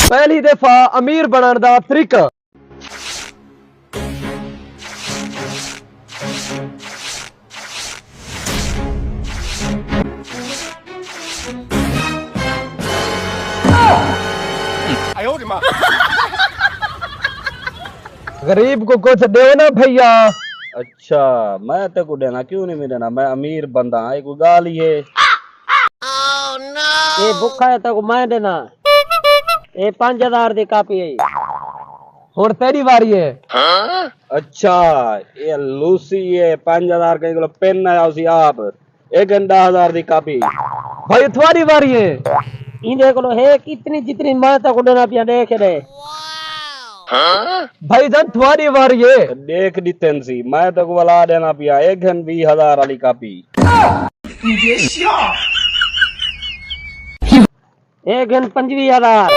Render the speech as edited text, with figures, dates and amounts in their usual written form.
पहली दफा अमीर बनने दा तरीका। गरीब को कुछ दे ना भैया। अच्छा मैं ते को देना क्यों नहीं देना, मैं अमीर बंदा है, कोई गाल ही है। ये भुखा है तो मैं देना। ये 5000 दी कापी है। हुण तेरी बारी है। अच्छा ये लूसी है 5000 का किलो पेन है उसी आप एक 10,000 दी कापी। भाई तुम्हारी बारी है। इंदे को है कितनी जितनी मैं तो को देना पिया देख रे। भाई जान तुम्हारी बारी है। देख दितन सी मैं तो को वाला देना पिया एक 20,000 वाली कापी। एक 25,000।